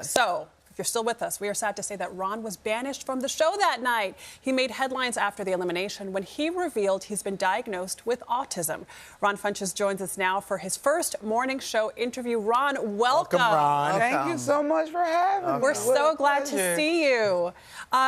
So, if you're still with us, we are sad to say that Ron was banished from the show that night. He made headlines after the elimination when he revealed he's been diagnosed with autism. Ron Funches joins us now for his first morning show interview. Ron, welcome. Ron. Thank you so much for having me. We're so glad to see you.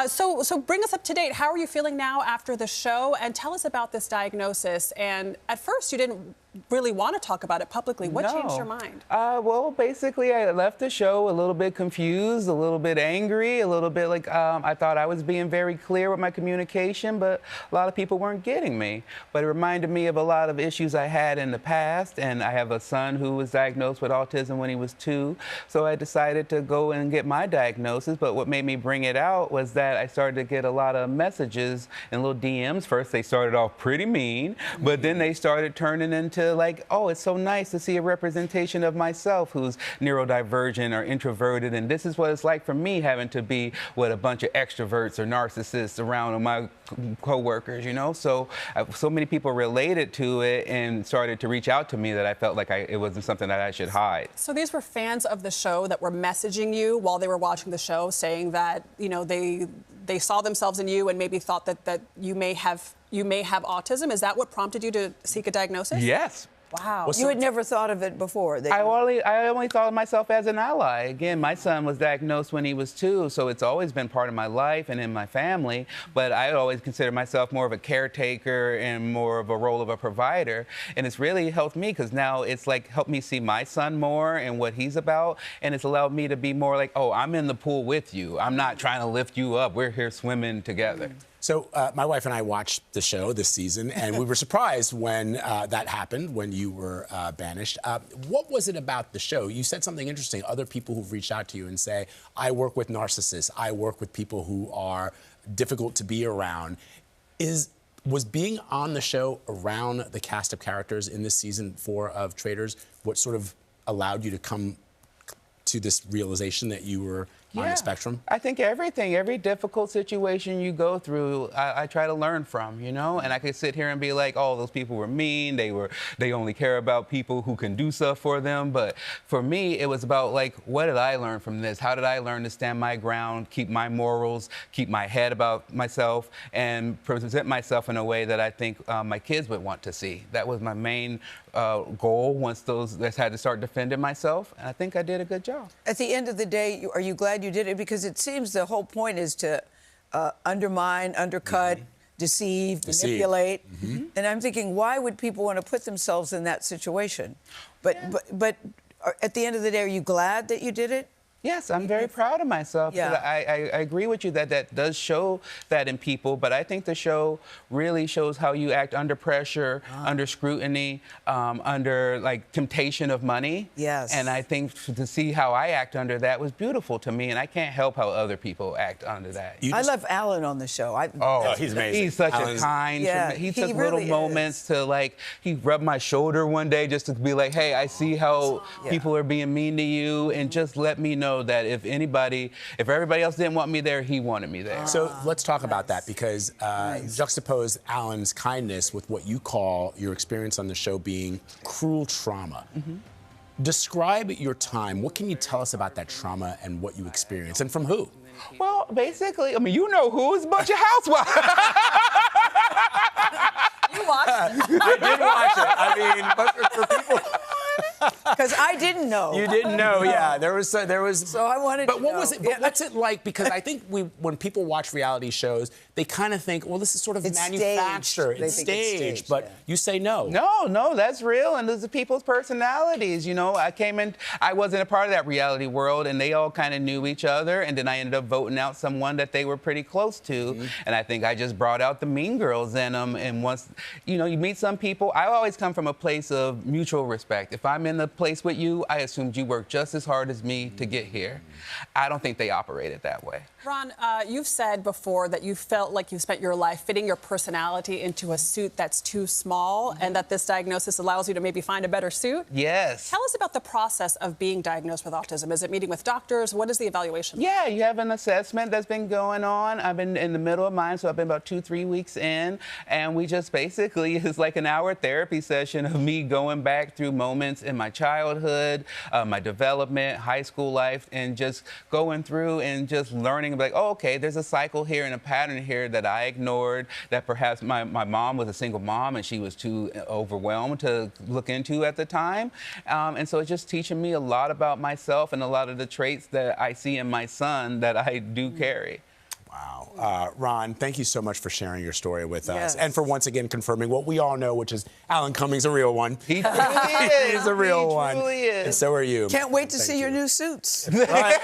So bring us up to date. How are you feeling now after the show? And tell us about this diagnosis. And at first, you didn't really want to talk about it publicly. What changed your mind? Well, basically, I left the show a little bit confused, a little bit angry, a little bit like I thought I was being very clear with my communication, but a lot of people weren't getting me. But it reminded me of a lot of issues I had in the past, and I have a son who was diagnosed with autism when he was 2, so I decided to go and get my diagnosis. But what made me bring it out was that I started to get a lot of messages and little DMs. First, they started off pretty mean, but then they started turning into like, oh, it's so nice to see a representation of myself who's neurodivergent or introverted, and this is what it's like for me having to be with a bunch of extroverts or narcissists around my co-workers, you know? So so many people related to it and started to reach out to me that I felt like it wasn't something that I should hide. So these were fans of the show that were messaging you while they were watching the show, saying that, you know, they saw themselves in you and maybe thought that you may have autism. Is that what prompted you to seek a diagnosis? Yes. Wow. You had never thought of it before? I only thought of myself as an ally. Again, my son was diagnosed when he was 2, so it's always been part of my life and in my family, but I always consider myself more of a caretaker and more of a role of a provider, and it's really helped me because now it's like helped me see my son more and what he's about, and it's allowed me to be more like, oh, I'm in the pool with you. I'm not trying to lift you up. We're here swimming together. So my wife and I watched the show this season, and we were surprised when that happened, when you were banished. What was it about the show? You said something interesting. Other people who've reached out to you and say, I work with narcissists. I work with people who are difficult to be around. Was being on the show around the cast of characters in this season 4 of Traitors what sort of allowed you to come to this realization that you were on the spectrum? I think every difficult situation you go through, I try to learn from, you know? And I could sit here and be like, oh, those people were mean, they only care about people who can do stuff for them. But for me, it was about like, what did I learn from this? How did I learn to stand my ground, keep my morals, keep my head about myself, and present myself in a way that I think my kids would want to see? That was my main goal once I had to start defending myself, and I think I did a good job. At the end of the day, are you glad you did it? Because it seems the whole point is to undermine, undercut, deceive, manipulate. And I'm thinking, why would people want to put themselves in that situation? But at the end of the day, are you glad that you did it? Yes, I'm very proud of myself. Yeah. I agree with you that does show that in people, but I think the show really shows how you act under pressure, under scrutiny, under like temptation of money. Yes. And I think to see how I act under that was beautiful to me, and I can't help how other people act under that. I love Alan on the show. He's amazing. He's such a kind. He took little moments to like. He rubbed my shoulder one day just to be like, "Hey, I see how people are being mean to you, and just let me know that if everybody else didn't want me there, he wanted me there." So let's talk about that, because juxtapose Alan's kindness with what you call your experience on the show being cruel trauma. Describe your time. What can you tell us about that trauma and what you experienced, and from who? Well, basically, I mean, you know who? It's a bunch of housewives. You watched? I did watch it. I mean, but for people... Because I didn't know. You didn't know, yeah. There was. So I wanted to know. But what was it? But what's it like? Because I think when people watch reality shows, they kind of think, well, this is sort of manufactured. It's staged. But you say no. No, that's real, and those are people's personalities. You know, I wasn't a part of that reality world, and they all kind of knew each other, and then I ended up voting out someone that they were pretty close to, and I think I just brought out the mean girls in them. And once, you know, you meet some people, I always come from a place of mutual respect. If I'm in the place with you, I assumed you worked just as hard as me to get here. I don't think they operated that way. Ron, you've said before that you felt like you spent your life fitting your personality into a suit that's too small, and that this diagnosis allows you to maybe find a better suit. Yes. Tell us about the process of being diagnosed with autism. Is it meeting with doctors? What is the evaluation like? Yeah, you have an assessment that's been going on. I've been in the middle of mine, so I've been about 2-3 weeks in, and we just basically, it's like an hour therapy session of me going back through moments in my childhood childhood, my development, high school life, and just going through and just learning, like, oh, okay, there's a cycle here and a pattern here that I ignored, that perhaps my mom was a single mom and she was too overwhelmed to look into at the time. And so it's just teaching me a lot about myself and a lot of the traits that I see in my son that I do carry. Wow. Ron, thank you so much for sharing your story with Yes. us and for once again confirming what we all know, which is Alan Cumming's a real one. He truly is. He's a real one. He truly is. And so are you. Can't wait to Thank see you. your new suits. Right.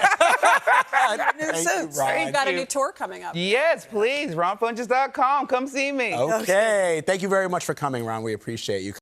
New Thank suits. you, Ron. You've got a new tour coming up. Yes, please. RonFunches.com. Come see me. Okay. Thank you very much for coming, Ron. We appreciate you.